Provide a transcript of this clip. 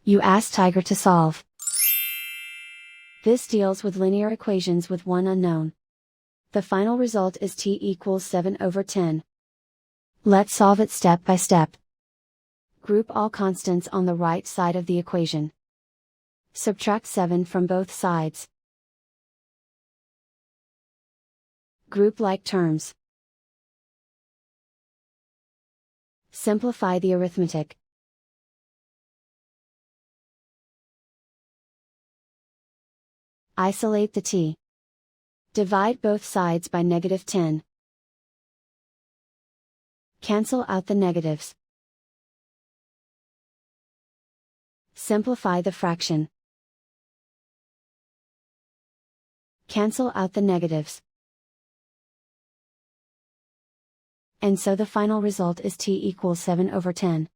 You ask Tiger to solve. This deals with linear equations with one unknown. The final result is t equals 7/10. Let's solve it step by step. Group all constants on the right side of the equation. Subtract 7 from both sides. Group like terms. Simplify the arithmetic. Isolate the t. Divide both sides by -10. Cancel out the negatives. Simplify the fraction. Cancel out the negatives. And so the final result is t equals 7/10.